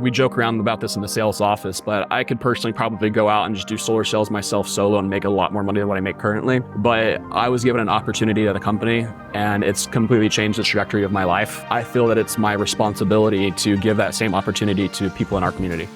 we joke around about this in the sales office, but I could personally probably go out and just do solar sales myself solo and make a lot more money than what I make currently. But I was given an opportunity at a company and it's completely changed the trajectory of my life. I feel that it's my responsibility to give that same opportunity to people in our community.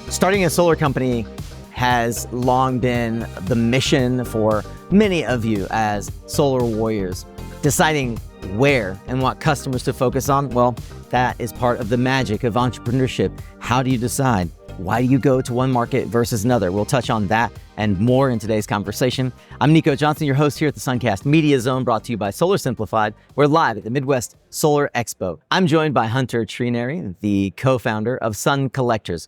Starting a solar company has long been the mission for many of you as solar warriors. Deciding where and what customers to focus on, well, that is part of the magic of entrepreneurship. How do you decide? Why do you go to one market versus another? We'll touch on that and more in today's conversation. I'm Nico Johnson, your host here at the Suncast Media Zone, brought to you by Solar Simplified. We're live at the Midwest Solar Expo. I'm joined by Hunter Trenary, the co-founder of Sun Collectors,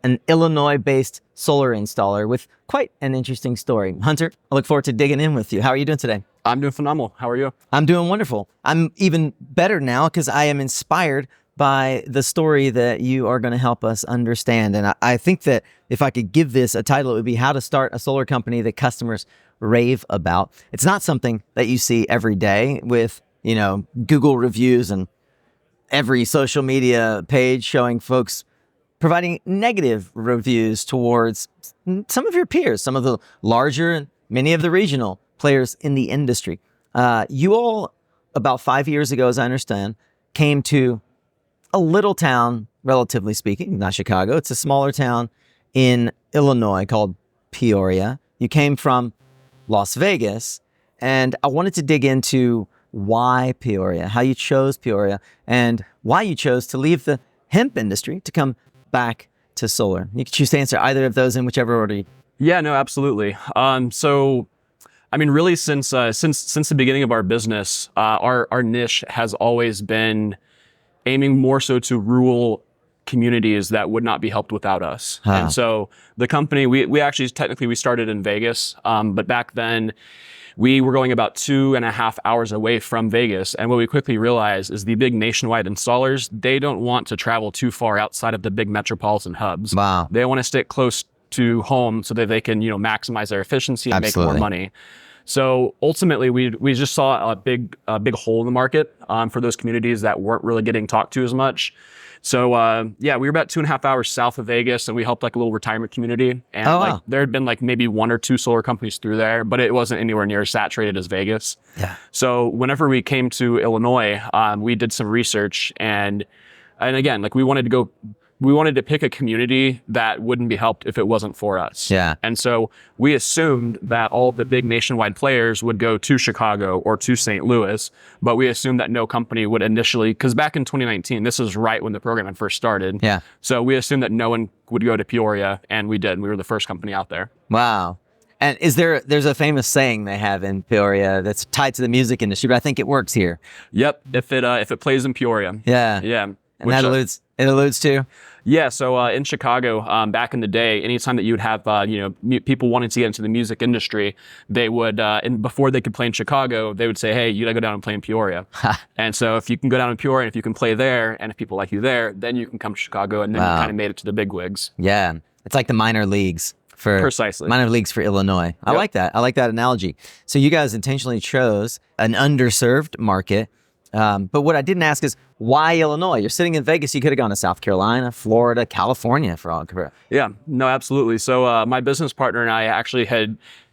an Illinois-based solar installer with quite an interesting story. Hunter, I look forward to digging in with you. How are you doing today? I'm doing phenomenal. How are you? I'm doing wonderful. I'm even better now because I am inspired by the story that you are going to help us understand. And I think that if I could give this a title, it would be How to Start a Solar Company That Customers Rave About. It's not something that you see every day with, Google reviews and every social media page showing folks providing negative reviews towards some of your peers, some of the larger and many of the regional players in the industry. You all, about 5 years ago, as I understand, came to a little town, relatively speaking, not Chicago. It's a smaller town in Illinois called Peoria. You came from Las Vegas, and I wanted to dig into why Peoria, how you chose Peoria, and why you chose to leave the hemp industry to come back to solar. You can choose to answer either of those in whichever order. Yeah, no, absolutely. Really, since the beginning of our business, our niche has always been aiming more so to rural communities that would not be helped without us. And so the company, we actually technically started in Vegas, but back then we were going about 2.5 hours away from Vegas. And what we quickly realized is the big nationwide installers, they don't want to travel too far outside of the big metropolitan hubs. Wow. They want to stick close to home so that they can, maximize their efficiency and make more money. So ultimately, we just saw a big hole in the market for those communities that weren't really getting talked to as much. So we were about 2.5 hours south of Vegas, and we helped like a little retirement community. And there had been like maybe 1 or 2 solar companies through there, but it wasn't anywhere near as saturated as Vegas. Yeah. So whenever we came to Illinois, we did some research, and again, like we wanted to pick a community that wouldn't be helped if it wasn't for us. Yeah. And so we assumed that all the big nationwide players would go to Chicago or to St. Louis, but we assumed that no company would initially, because back in 2019, this is right when the program had first started. Yeah. So we assumed that no one would go to Peoria, and we did. We were the first company out there. Wow. And there's a famous saying they have in Peoria that's tied to the music industry, but I think it works here. Yep. If it plays in Peoria. Yeah. Yeah. And it alludes to? Yeah, so in Chicago, back in the day, anytime that you would have, people wanting to get into the music industry, they would, and before they could play in Chicago, they would say, hey, you gotta go down and play in Peoria. And so if you can go down in Peoria, and if you can play there, and if people like you there, then you can come to Chicago, and then you kind of made it to the big wigs. Yeah, it's like the minor leagues. Precisely. Minor leagues for Illinois. Yep. I like that. I like that analogy. So you guys intentionally chose an underserved market. But what I didn't ask is why Illinois? You're sitting in Vegas. You could have gone to South Carolina, Florida, California for all. Yeah, no, absolutely. So my business partner and I actually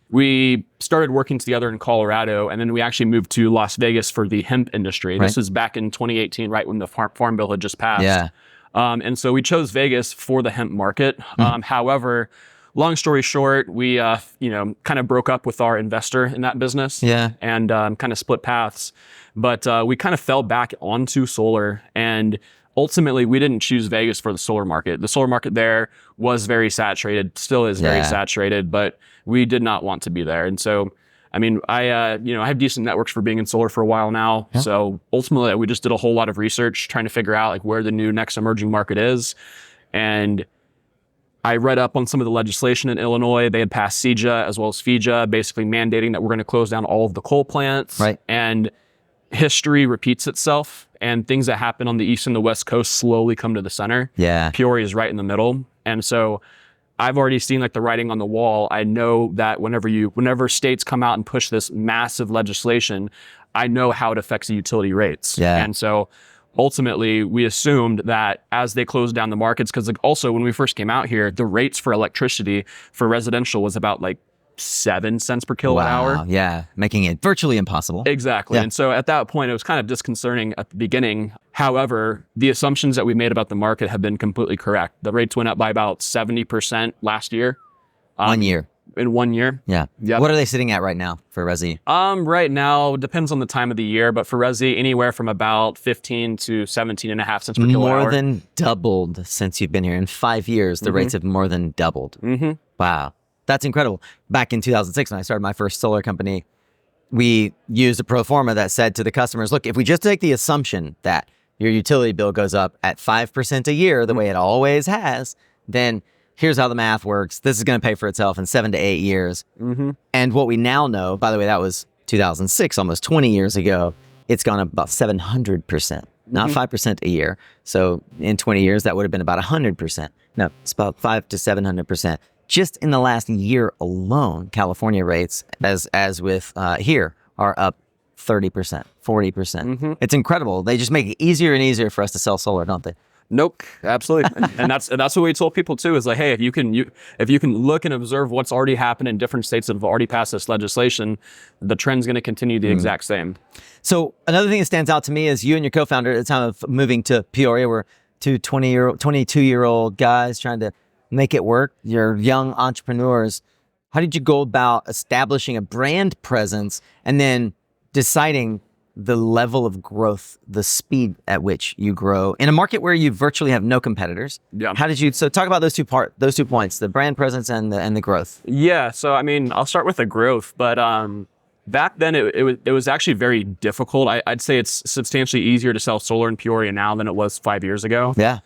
we started working together in Colorado, and then we actually moved to Las Vegas for the hemp industry. Right. This was back in 2018, right when the Farm Bill had just passed. Yeah. And so we chose Vegas for the hemp market. However, long story short, we kind of broke up with our investor in that business. Yeah. And kind of split paths. But we kind of fell back onto solar, and ultimately we didn't choose Vegas for the solar market. The solar market there was very saturated, still is very saturated, but we did not want to be there. And so, I have decent networks for being in solar for a while now. Yeah. So ultimately we just did a whole lot of research trying to figure out like where the new next emerging market is. And I read up on some of the legislation in Illinois. They had passed CEJA as well as FEJA, basically mandating that we're going to close down all of the coal plants. Right. And history repeats itself, and things that happen on the east and the west coast slowly come to the center. Yeah. Peoria is right in the middle. And so I've already seen like the writing on the wall. I know that whenever states come out and push this massive legislation, I know how it affects the utility rates. Yeah. And so ultimately we assumed that as they closed down the markets, because like also when we first came out here, the rates for electricity for residential was about like 7 cents per kilowatt hour. Yeah, making it virtually impossible. Exactly. Yeah. And so at that point, it was kind of disconcerting at the beginning. However, the assumptions that we made about the market have been completely correct. The rates went up by about 70% last year. 1 year. In 1 year. Yeah. Yep. What are they sitting at right now for Resi? Right now, depends on the time of the year, but for Resi, anywhere from about 15 to 17.5 cents per kilowatt hour. More than doubled since you've been here. In 5 years, the rates have more than doubled. Mm-hmm. Wow. That's incredible. Back in 2006, when I started my first solar company, we used a pro forma that said to the customers, look, if we just take the assumption that your utility bill goes up at 5% a year, the way it always has, then here's how the math works. This is going to pay for itself in 7 to 8 years. Mm-hmm. And what we now know, by the way, that was 2006, almost 20 years ago, it's gone up about 700%, not 5% a year. So in 20 years, that would have been about 100%. No, it's about 5 to 700%. Just in the last year alone, California rates, as with here, are up 30%, 40%. It's incredible. They just make it easier and easier for us to sell solar, don't they? Nope, absolutely. and that's what we told people too, is like, hey, if you can look and observe what's already happened in different states that have already passed this legislation, the trend's going to continue the exact same. So another thing that stands out to me is you and your co-founder at the time of moving to Peoria were two 22-year-old guys trying to make it work. You're young entrepreneurs. How did you go about establishing a brand presence and then deciding the level of growth, the speed at which you grow in a market where you virtually have no competitors? Yeah. How did you, so talk about those two points, the brand presence and the growth. Yeah. So, I mean, I'll start with the growth, but back then it was actually very difficult. I'd say it's substantially easier to sell solar in Peoria now than it was 5 years ago. Yeah.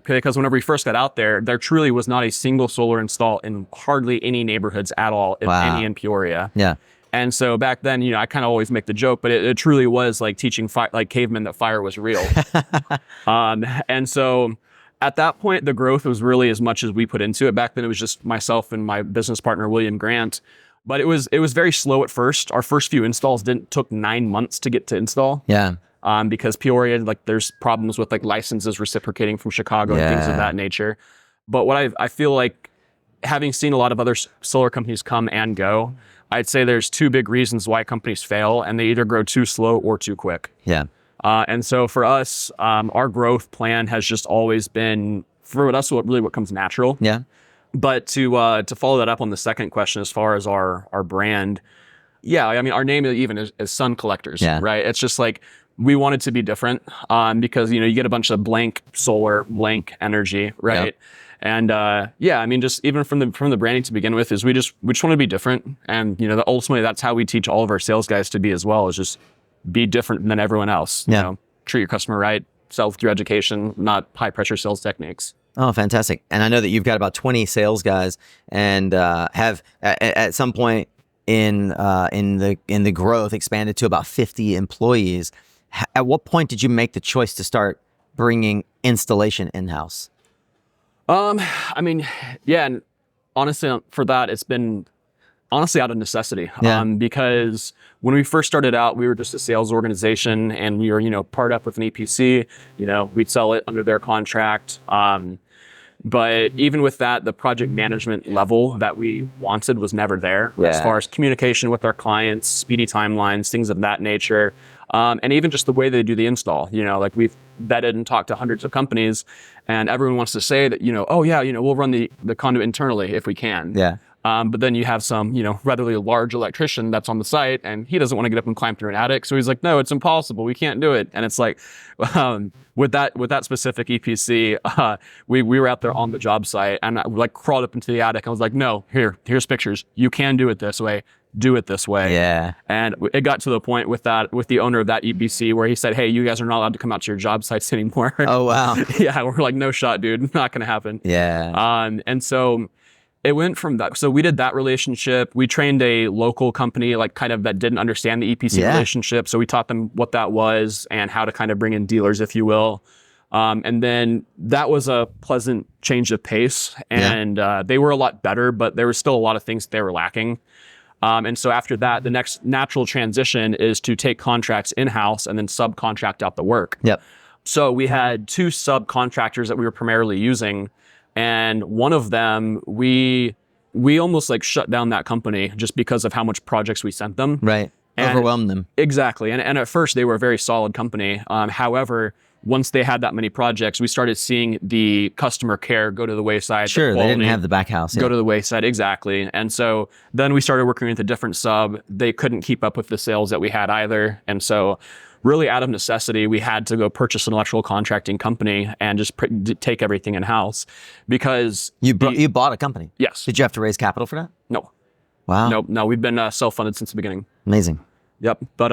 Because whenever we first got out there truly was not a single solar install in hardly any neighborhoods at all, if any, in Peoria. Yeah. And so back then, I kind of always make the joke, but it truly was like teaching like cavemen that fire was real. And so at that point, the growth was really as much as we put into it. Back then, it was just myself and my business partner, William Grant. But it was very slow at first. Our first few installs took 9 months to get to install. Yeah. Because Peoria, like there's problems with like licenses reciprocating from Chicago and things of that nature. But what I feel like, having seen a lot of other solar companies come and go, I'd say there's two big reasons why companies fail, and they either grow too slow or too quick. Yeah. And so for us, our growth plan has just always been, for us, what comes natural. Yeah. But to follow that up on the second question, as far as our brand, yeah, I mean, our name even is Sun Collectors, right? It's just like, we wanted to be different because, you get a bunch of blank solar, blank energy, right? Yep. And I mean, just even from the branding to begin with, is we just want to be different. And, ultimately that's how we teach all of our sales guys to be as well, is just be different than everyone else. Yeah. Treat your customer right, sell through education, not high pressure sales techniques. Oh, fantastic. And I know that you've got about 20 sales guys and have at some point in the growth expanded to about 50 employees. At what point did you make the choice to start bringing installation in-house? I mean, yeah, and honestly, for that, it's been out of necessity. Because when we first started out, we were just a sales organization, and we were, part up with an EPC. We'd sell it under their contract. But even with that, the project management level that we wanted was never there, as far as communication with our clients, speedy timelines, things of that nature. And even just the way they do the install, like we've vetted and talked to hundreds of companies, and everyone wants to say that, oh yeah, we'll run the conduit internally if we can. Yeah. But then you have some, rather large electrician that's on the site, and he doesn't want to get up and climb through an attic. So he's like, no, it's impossible. We can't do it. And it's like, with that specific EPC, we were out there on the job site, and I crawled up into the attic. I was like, no, here's pictures. You can do it this way. Do it this way. Yeah. And it got to the point with the owner of that EPC where he said, hey, you guys are not allowed to come out to your job sites anymore. Oh, wow. Yeah. We're like, no shot, dude. Not going to happen. Yeah. And so it went from that. So we did that relationship. We trained a local company, that didn't understand the EPC relationship. So we taught them what that was and how to kind of bring in dealers, if you will. And then that was a pleasant change of pace, and they were a lot better, but there were still a lot of things they were lacking. And so after that, the next natural transition is to take contracts in-house and then subcontract out the work. Yep. So we had two subcontractors that we were primarily using, and one of them, we almost like shut down that company just because of how much projects we sent them. Right. And overwhelmed them. Exactly. And at first they were a very solid company. However, once they had that many projects, we started seeing the customer care go to the wayside. Sure, they didn't have the back house. Go to the wayside, exactly. And so then we started working with a different sub. They couldn't keep up with the sales that we had either. And so really out of necessity, we had to go purchase an electrical contracting company and just take everything in-house because... You bought a company? Yes. Did you have to raise capital for that? No. Wow. No, we've been self-funded since the beginning. Amazing. Yep. But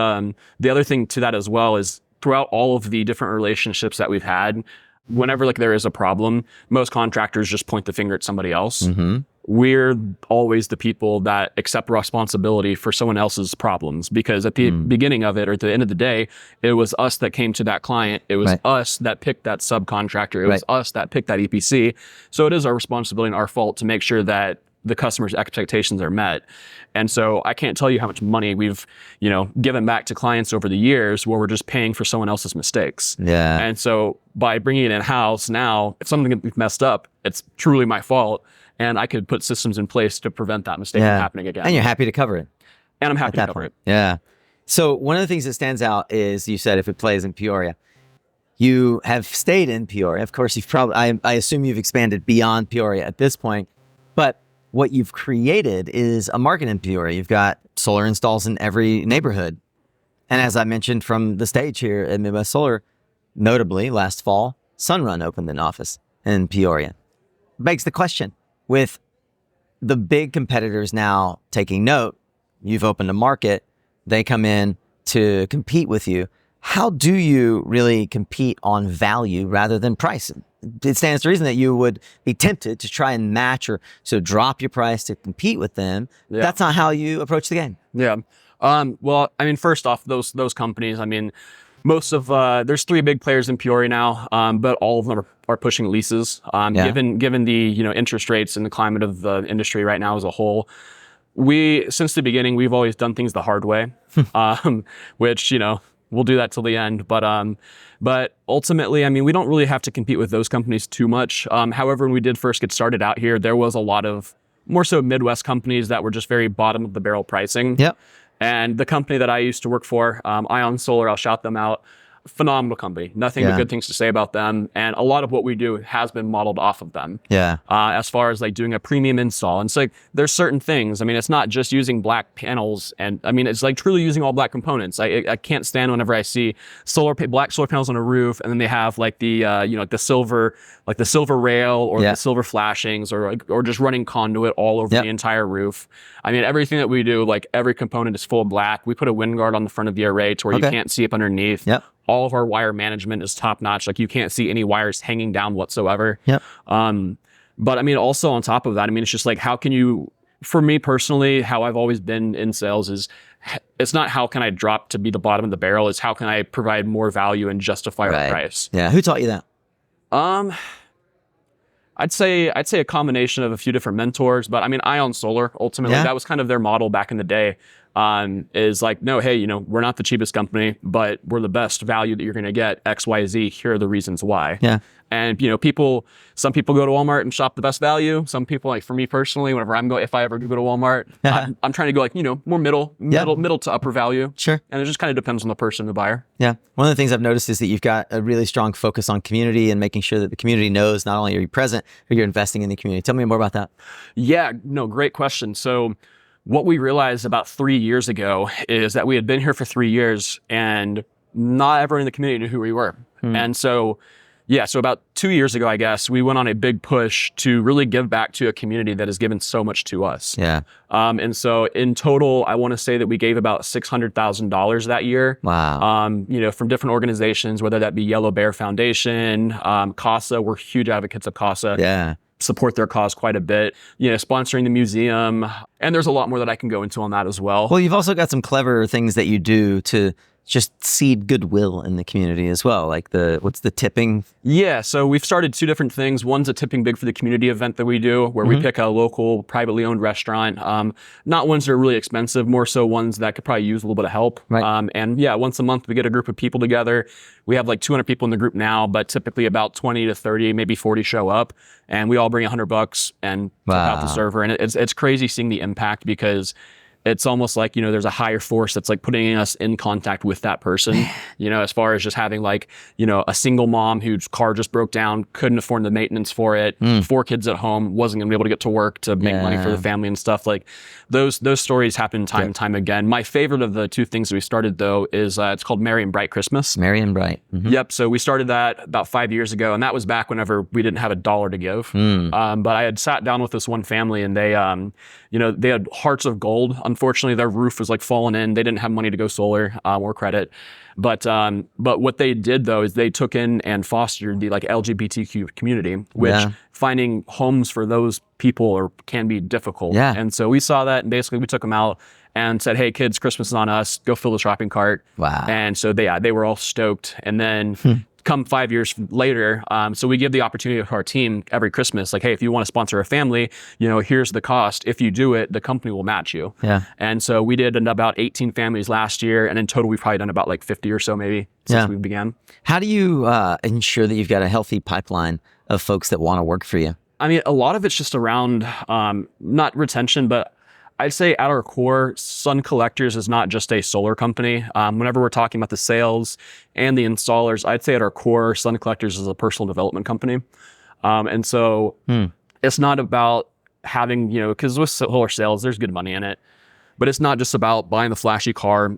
the other thing to that as well is throughout all of the different relationships that we've had, whenever like there is a problem, most contractors just point the finger at somebody else. Mm-hmm. We're always the people that accept responsibility for someone else's problems, because at the beginning of it, or at the end of the day, it was us that came to that client. It was us that picked that subcontractor. It was us that picked that EPC. So it is our responsibility and our fault to make sure that the customer's expectations are met. And so I can't tell you how much money we've, given back to clients over the years where we're just paying for someone else's mistakes. Yeah. And so by bringing it in-house now, if something that we've messed up, it's truly my fault. And I could put systems in place to prevent that mistake from happening again. And you're happy to cover it. And I'm happy to cover it. Yeah. So one of the things that stands out is, you said if it plays in Peoria. You have stayed in Peoria. Of course, you've probably, I assume you've expanded beyond Peoria at this point. But what you've created is a market in Peoria. You've got solar installs in every neighborhood. And as I mentioned from the stage here at Midwest Solar, notably last fall, Sunrun opened an office in Peoria. Begs the question, with the big competitors now taking note, you've opened a market, they come in to compete with you. How do you really compete on value rather than price? It stands to reason that you would be tempted to try and match or so drop your price to compete with them. Yeah. That's not how you approach the game. Yeah. Well, I mean, first off, those companies, I mean, most of, there's 3 big players in Peoria now, but all of them are pushing leases. Given the, interest rates and the climate of the industry right now as a whole, since the beginning, we've always done things the hard way, which, we'll do that till the end. But ultimately, I mean, we don't really have to compete with those companies too much. However, when we did first get started out here, there was a lot of more so Midwest companies that were just very bottom of the barrel pricing. Yep. And the company that I used to work for, Ion Solar, I'll shout them out. Phenomenal company. Nothing but good things to say about them. And a lot of what we do has been modeled off of them. Yeah. As far as like doing a premium install. And it's like, there's certain things. I mean, it's not just using black panels. And I mean, it's like truly using all black components. I can't stand whenever I see black solar panels on a roof, and then they have like the, like the silver rail or the silver flashings or just running conduit all over the entire roof. I mean, everything that we do, like every component is full black. We put a wind guard on the front of the array to where you can't see up underneath. Yep. All of our wire management is top notch. Like you can't see any wires hanging down whatsoever. Yep. But I mean, also on top of that, I mean, it's just like, how can you, for me personally, how I've always been in sales is, it's not how can I drop to be the bottom of the barrel, it's how can I provide more value and justify our price. Yeah. Who taught you that? I'd say a combination of a few different mentors, but I mean, Ion Solar, ultimately, that was kind of their model back in the day. Is like, no, hey, we're not the cheapest company, but we're the best value that you're going to get, X, Y, Z. Here are the reasons why. Yeah. And, some people go to Walmart and shop the best value. Some people, like for me personally, if I ever go to Walmart, I'm trying to go like, more middle to upper value. Sure. And it just kind of depends on the person, the buyer. Yeah. One of the things I've noticed is that you've got a really strong focus on community and making sure that the community knows not only are you present, but you're investing in the community. Tell me more about that. Yeah, no, great question. So what we realized about 3 years ago is that we had been here for 3 years and not everyone in the community knew who we were. And so, so about 2 years ago, I guess, we went on a big push to really give back to a community that has given so much to us. Yeah. And so in total, I want to say that we gave about $600,000 that year. Wow. From different organizations, whether that be Yellow Bear Foundation, CASA, we're huge advocates of CASA. Yeah. Support their cause quite a bit, sponsoring the museum. And there's a lot more that I can go into on that as well. Well, you've also got some clever things that you do to just seed goodwill in the community as well. Like what's the tipping? Yeah, so we've started 2 different things. One's a tipping big for the community event that we do, where we pick a local privately owned restaurant. Not ones that are really expensive, more so ones that could probably use a little bit of help. Right. And yeah, once a month we get a group of people together. We have like 200 people in the group now, but typically about 20 to 30, maybe 40 show up, and we all bring $100 and tip out the server. And it's crazy seeing the impact, because it's almost like, there's a higher force that's like putting us in contact with that person, as far as just having like, a single mom whose car just broke down, couldn't afford the maintenance for it, 4 kids at home, wasn't gonna be able to get to work to make money for the family and stuff. Like those stories happen time and time again. My favorite of the 2 things that we started though is it's called Merry and Bright Christmas. Merry and Bright. Yep. So we started that about 5 years ago, and that was back whenever we didn't have $1 to give. But I had sat down with this one family, and they, they had hearts of gold. Unfortunately, their roof was like falling in. They didn't have money to go solar or credit. But what they did though is they took in and fostered the like LGBTQ community, which finding homes for those people can be difficult. Yeah. And so we saw that, and basically we took them out and said, "Hey kids, Christmas is on us. Go fill the shopping cart." Wow. And so they were all stoked. And then come 5 years later, so we give the opportunity to our team every Christmas, like, hey, if you want to sponsor a family, here's the cost. If you do it, the company will match you. Yeah. And so we did about 18 families last year, and in total, we've probably done about like 50 or so maybe since we began. How do you ensure that you've got a healthy pipeline of folks that want to work for you? I mean, a lot of it's just around not retention, but I'd say at our core, Sun Collectors is not just a solar company. Whenever we're talking about the sales and the installers, I'd say at our core, Sun Collectors is a personal development company. And so it's not about having, because with solar sales, there's good money in it, but it's not just about buying the flashy car.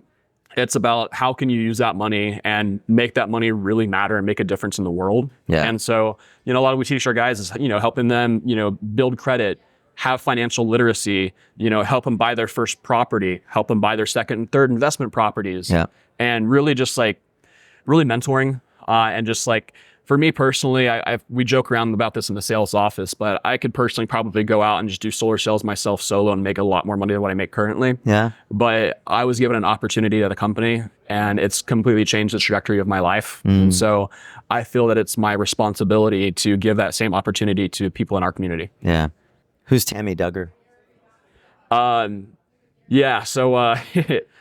It's about how can you use that money and make that money really matter and make a difference in the world. Yeah. And so, a lot of what we teach our guys is, helping them, build credit, have financial literacy, help them buy their first property, help them buy their second and third investment properties. Yeah. And really just like really mentoring. And just like, for me personally, we joke around about this in the sales office, but I could personally probably go out and just do solar sales myself solo and make a lot more money than what I make currently. Yeah. But I was given an opportunity at the company, and it's completely changed the trajectory of my life. And so I feel that it's my responsibility to give that same opportunity to people in our community. Yeah. Who's Tammy Duggar? Yeah. So,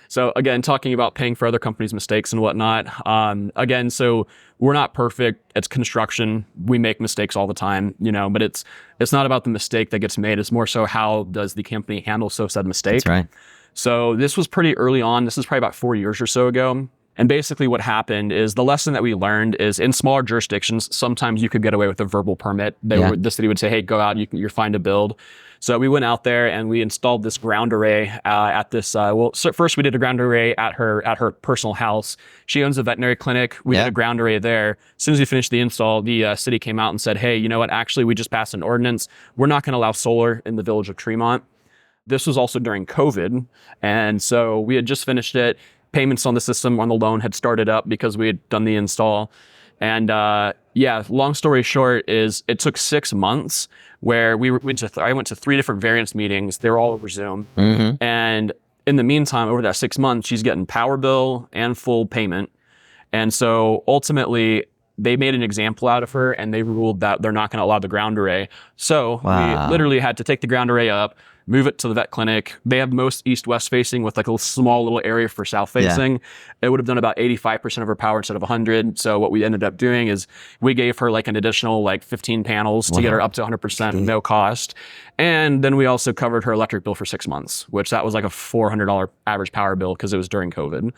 so again, talking about paying for other companies' mistakes and whatnot. Again, so we're not perfect. It's construction. We make mistakes all the time, but it's not about the mistake that gets made. It's more so how does the company handle said mistake. That's right. So this was pretty early on. This is probably about 4 years or so ago. And basically what happened is the lesson that we learned is in smaller jurisdictions, sometimes you could get away with a verbal permit. The city would say, hey, go out, you're fine to build. So we went out there and we installed this ground array at this, so first we did a ground array at her personal house. She owns a veterinary clinic. We did a ground array there. As soon as we finished the install, the city came out and said, hey, you know what, actually we just passed an ordinance. We're not gonna allow solar in the village of Tremont. This was also during COVID. And so we had just finished it. Payments on the system on the loan had started up because we had done the install. And long story short is it took 6 months where I went to 3 different variance meetings. They were all over Zoom. And in the meantime, over that 6 months, she's getting power bill and full payment. And so ultimately, they made an example out of her, and they ruled that they're not going to allow the ground array. So we literally had to take the ground array up, move it to the vet clinic. They have most east-west facing with like a small little area for south facing. Yeah. It would have done about 85% of her power instead of 100. So what we ended up doing is we gave her like an additional like 15 panels to get her up to 100% no cost. And then we also covered her electric bill for 6 months, which that was like a $400 average power bill because it was during COVID.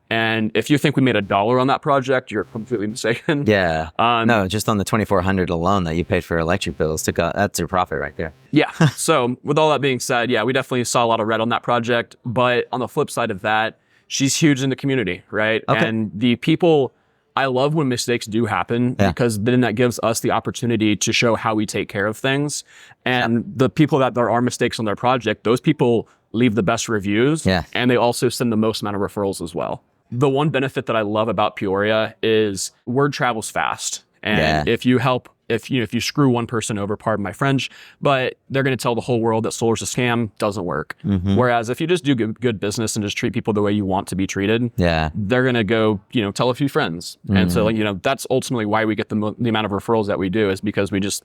And if you think we made $1 on that project, you're completely mistaken. Yeah. No, just on the $2,400 alone that you paid for electric bills, that's your profit right there. Yeah. So with all that being said, yeah, we definitely saw a lot of red on that project. But on the flip side of that, she's huge in the community, right? Okay. And the people, I love when mistakes do happen because then that gives us the opportunity to show how we take care of things. And the people that there are mistakes on their project, those people leave the best reviews. Yeah. And they also send the most amount of referrals as well. The one benefit that I love about Peoria is word travels fast. And if you help if you screw one person over, pardon my French, but they're going to tell the whole world that solar's a scam, doesn't work. Whereas if you just do good business and just treat people the way you want to be treated, they're going to go, tell a few friends. And so, that's ultimately why we get the amount of referrals that we do, is because we just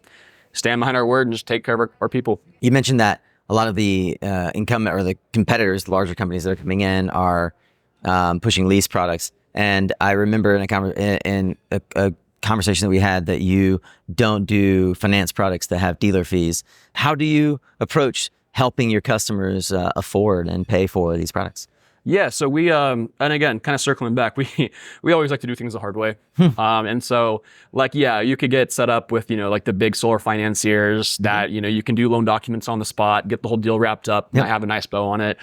stand behind our word and just take care of our people. You mentioned that a lot of the incumbent or the competitors, the larger companies that are coming in, are pushing lease products. And I remember in a conversation that we had that you don't do finance products that have dealer fees. How do you approach helping your customers afford and pay for these products? Yeah, so we, and again, kind of circling back, we always like to do things the hard way. And so, you could get set up with, the big solar financiers that, you can do loan documents on the spot, get the whole deal wrapped up, might have a nice bow on it.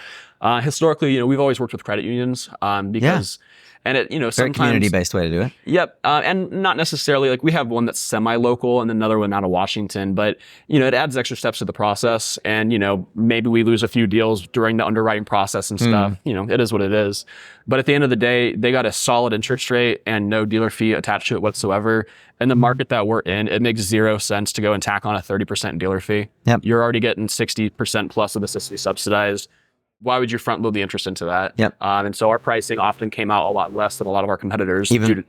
Historically, we've always worked with credit unions because... And it, very sometimes community-based way to do it. Yep. And not necessarily we have one that's semi-local and another one out of Washington, but it adds extra steps to the process. And, maybe we lose a few deals during the underwriting process and stuff. It is what it is. But at the end of the day, they got a solid interest rate and no dealer fee attached to it whatsoever. In the market that we're in, it makes zero sense to go and tack on a 30% dealer fee. Yep. You're already getting 60% plus of the city subsidized. Why would you front load the interest into that? Yep. And so our pricing often came out a lot less than a lot of our competitors due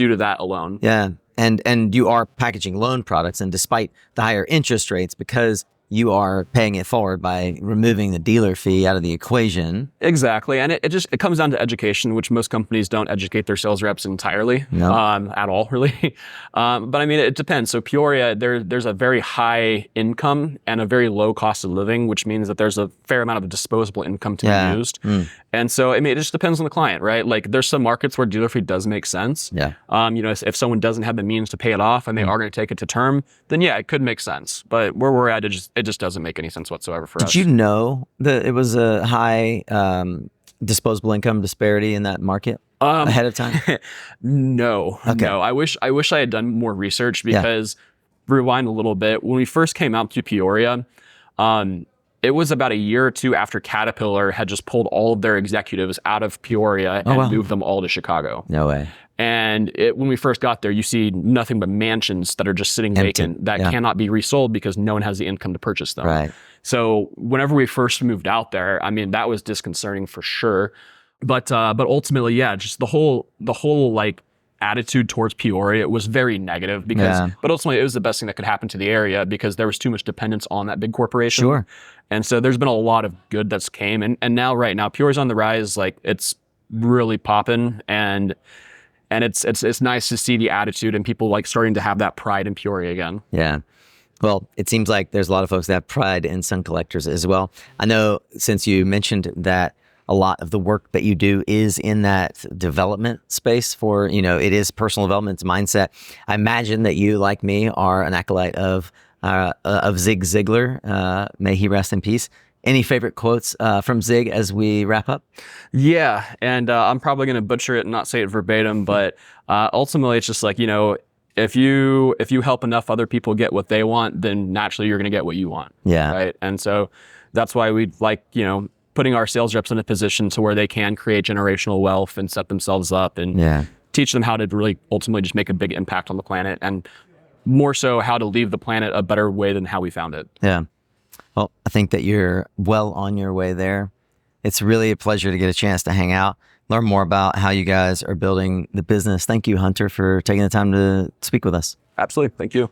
to that alone. Yeah. And you are packaging loan products, and despite the higher interest rates, because you are paying it forward by removing the dealer fee out of the equation. Exactly. And it comes down to education, which most companies don't educate their sales reps entirely, at all, really. But I mean, it depends. So Peoria, there's a very high income and a very low cost of living, which means that there's a fair amount of disposable income to be used. And so, I mean, it just depends on the client, right? Like there's some markets where dealer fee does make sense. Yeah. If someone doesn't have the means to pay it off and they are going to take it to term, then yeah, it could make sense. But where we're at, it just doesn't make any sense whatsoever for us. Did you know that it was a high disposable income disparity in that market ahead of time? No. Okay. No. I wish I had done more research because rewind a little bit. When we first came out to Peoria, it was about a year or two after Caterpillar had just pulled all of their executives out of Peoria and moved them all to Chicago. No way. And when we first got there, you see nothing but mansions that are just sitting vacant that cannot be resold because no one has the income to purchase them. Right. So whenever we first moved out there, I mean, that was disconcerting for sure. But ultimately, yeah, just the whole like attitude towards Peoria was very negative because, but ultimately it was the best thing that could happen to the area because there was too much dependence on that big corporation. Sure. And so there's been a lot of good that's came. And now, right now, Peoria's on the rise. Like it's really popping and it's nice to see the attitude and people like starting to have that pride in Peoria again. Yeah. Well, it seems like there's a lot of folks that have pride in Sun Collectors as well. I know since you mentioned that a lot of the work that you do is in that development space for, it is personal development, it's mindset. I imagine that you, like me, are an acolyte of Zig Ziglar. May he rest in peace. Any favorite quotes from Zig as we wrap up? Yeah, and I'm probably going to butcher it and not say it verbatim, but ultimately it's just like, if you help enough other people get what they want, then naturally you're going to get what you want. Yeah. Right. And so that's why we like, putting our sales reps in a position to where they can create generational wealth and set themselves up and teach them how to really ultimately just make a big impact on the planet and more so how to leave the planet a better way than how we found it. Yeah. Well, I think that you're well on your way there. It's really a pleasure to get a chance to hang out, learn more about how you guys are building the business. Thank you, Hunter, for taking the time to speak with us. Absolutely. Thank you.